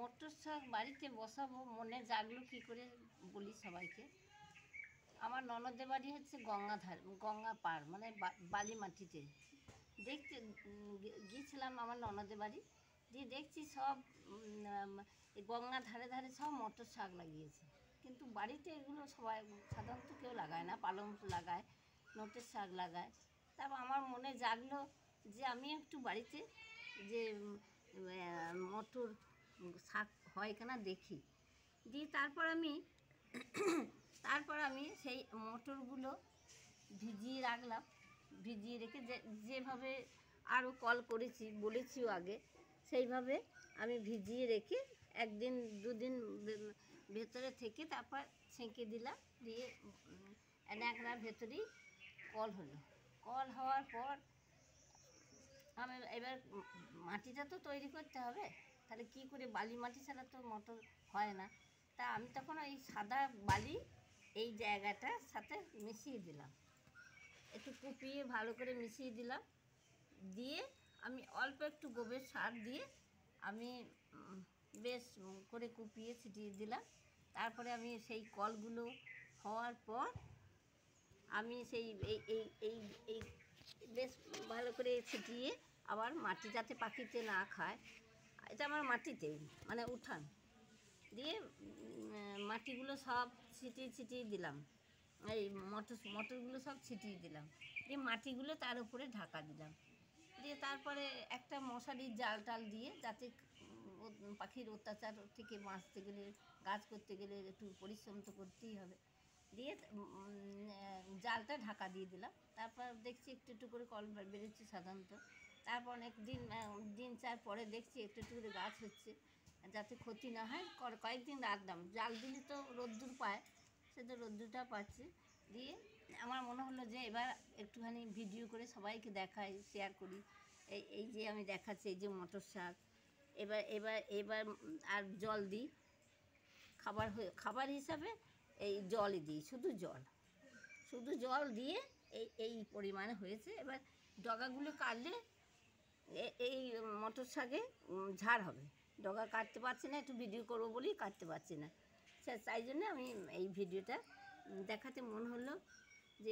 মটর শাক বাড়িতে বসাবো মনে জাগলো কী করে বলি সবাইকে। আমার ননদের বাড়ি হচ্ছে গঙ্গাধার, গঙ্গা পার, মানে বালি মাটিতে। দেখতে গিয়েছিলাম আমার ননদের বাড়ি, দিয়ে দেখছি সব এই গঙ্গার ধারে ধারে সব মটর শাক লাগিয়েছে। কিন্তু বাড়িতে এগুলো সবাই সাধারণত কেউ লাগায় না, পালং লাগায়, নটের শাক লাগায়। তারপর আমার মনে জাগলো যে আমি একটু বাড়িতে যে মটর শাক হয় কিনা দেখি। দিয়ে তারপর আমি সেই মটরগুলো ভিজিয়ে রাখলাম। ভিজিয়ে রেখে যেভাবে আরও কল করেছি বলেছিও আগে, সেইভাবে আমি ভিজিয়ে রেখে একদিন দুদিন ভেতরে থেকে তারপর ছেঁকে দিলাম। দিয়ে ন্যাকড়ার ভেতরেই কল হলো। কল হওয়ার পর আমি এবার মাটিটা তো তৈরি করতে হবে, তাহলে কী করে, বালি মাটি ছাড়া তো মটর হয় না। তা আমি তখন ওই সাদা বালি এই জায়গাটার সাথে মিশিয়ে দিলাম, একটু কুপিয়ে ভালো করে মিশিয়ে দিলাম। দিয়ে আমি অল্প একটু গোবর সার দিয়ে আমি বেশ করে কুপিয়ে ছিটিয়ে দিলাম। তারপরে আমি সেই কলগুলো হওয়ার পর আমি সেই এই এই এই এই বেশ ভালো করে ছিটিয়ে আবার মাটি যাতে পাখিতে না খায়, এটা আমার মাটিতেই মানে উঠান, দিয়ে মাটিগুলো সব ছিটিয়ে দিলাম, এই মটরগুলো সব ছিটিয়ে দিলাম। দিয়ে মাটিগুলো তার উপরে ঢাকা দিলাম। দিয়ে তারপরে একটা মশারির জাল টাল দিয়ে, যাতে পাখির অত্যাচার থেকে বাঁচতে গেলে, গাছ করতে গেলে একটু পরিশ্রম তো করতেই হবে। দিয়ে জালটা ঢাকা দিয়ে দিলাম। তারপর দেখছি একটু একটু করে কল বেরোচ্ছে সাধারণত। তারপর দিন চার পরে দেখছি একটু একটু করে গাছ হচ্ছে, যাতে ক্ষতি না হয় কয়েকদিন রাখলাম। জাল দিলে তো রোদ্দুর পায়, সে তো রোদ্দুরটা পাচ্ছে। দিয়ে আমার মনে হলো যে এবার একটুখানি ভিডিও করে সবাইকে দেখাই, শেয়ার করি। এই যে আমি দেখাচ্ছি, এই যে মটর শাক। এবার আর জল দিই, খাবার হিসাবে এই জলই দিই, শুধু জল দিয়ে এই পরিমাণে হয়েছে। এবার ডগাগুলো কাটলে এই মটর শাকে ঝাড় হবে। ডগা কাটতে পারছি না, একটু ভিডিও করবো বলেই কাটতে পারছি না। তাই জন্য আমি এই ভিডিওটা দেখাতে মনে হলো যে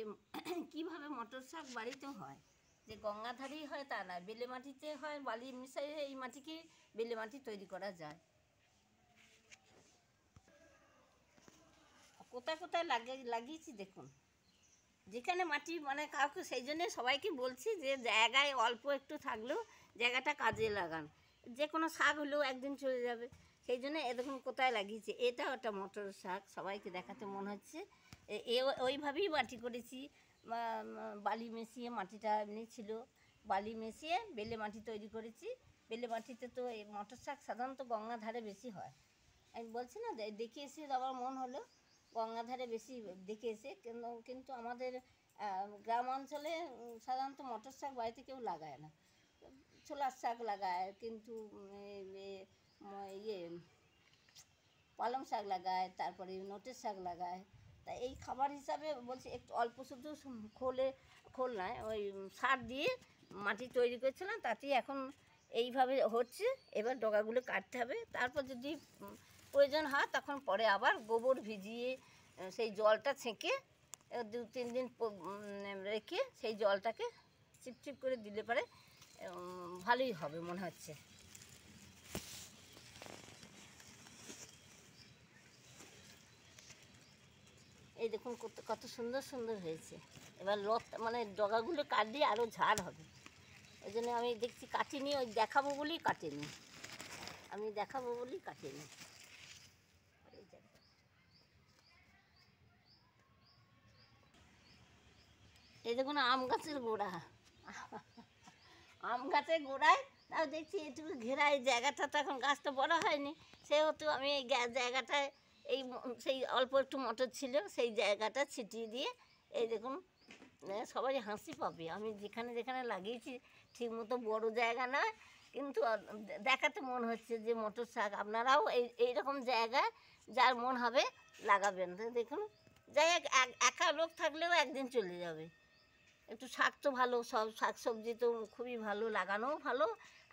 কীভাবে মটর শাক বাড়িতেও হয়, যে গঙ্গাধারেই হয় তা না, বেলে মাটিতে হয়, বালি মিশিয়ে এই মাটিকে বেলে মাটি তৈরি করা যায়। কোথায় কোথায় লাগিয়েছি দেখুন, যেখানে মাটি মানে কাউকে, সেই জন্যে সবাইকে বলছি যে জায়গায় অল্প একটু থাকলেও জায়গাটা কাজে লাগান। যে কোনো শাক হলেও একদিন চলে যাবে, সেই জন্য এরকম কোথায় লাগিয়েছি। এটা ওটা মটর শাক সবাইকে দেখাতে মনে হচ্ছে। ওইভাবেই মাটি করেছি, বালি মিশিয়ে, মাটিটা এমনি ছিল, বালি মিশিয়ে বেলে মাটি তৈরি করেছি। বেলে মাটিতে তো এই মটর শাক সাধারণত গঙ্গার ধারে বেশি হয়। আমি বলছি না, দেখে এসে আমার মন হলো গঙ্গাধারে বেশি দেখে এসে, কিন্তু আমাদের গ্রাম অঞ্চলে সাধারণত মটর শাক বাড়িতে কেউ লাগায় না। ছোলার শাক লাগায়, কিন্তু পালং শাক লাগায়, তারপরে নটের শাক লাগায়। তা এই খাবার হিসাবে বলছি, একটু অল্প শুধু খোল নয়, ওই সার দিয়ে মাটি তৈরি করছিলাম, তাতেই এখন এইভাবে হচ্ছে। এবার ডগাগুলো কাটতে হবে, তারপর যদি প্রয়োজন হয় তখন পরে আবার গোবর ভিজিয়ে সেই জলটা ছেঁকে 2-3 দিন রেখে সেই জলটাকে চিপচিপ করে দিলে পরে ভালোই হবে মনে হচ্ছে। এই দেখুন কত সুন্দর সুন্দর হয়েছে। এবার মানে ডগাগুলো কাটলে আরও ঝাড় হবে, ওই জন্য আমি দেখছি কাটিনি, ওই দেখাবো বলেই কাটিনি। এই দেখুন আম গাছের গোড়ায় তাও দেখছি এটুকু ঘেরা, এই জায়গাটা তো এখন গাছটা বড় হয়নি, সেহেতু আমি এই জায়গাটায় সেই অল্প একটু মটর ছিল, সেই জায়গাটা ছিটিয়ে দিয়ে, এই দেখুন সবাই হাসি পাবে। আমি যেখানে লাগিয়েছি ঠিকমতো বড় জায়গা নয়, কিন্তু দেখাতে মন হচ্ছে যে মটর শাক। আপনারাও এইরকম জায়গায় যার মন হবে লাগাবেন। দেখুন, যাই হোক, একা লোক থাকলেও একদিন চলে যাবে। একটু শাক তো ভালো, সব শাক সবজি তো খুবই ভালো, লাগানোও ভালো,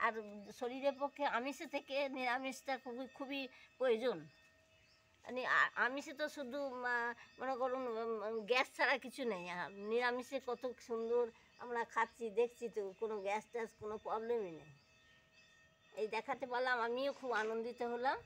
আর শরীরের পক্ষে আমিষের থেকে নিরামিষটা খুবই খুবই প্রয়োজন। মানে আমিষে তো শুধু মনে করুন গ্যাস ছাড়া কিছু নেই, আর নিরামিষে কত সুন্দর আমরা খাচ্ছি দেখছি তো, কোনো গ্যাস ট্যাস কোনো প্রবলেমই নেই। এই দেখাতে পারলাম, আমিও খুব আনন্দিত হলাম।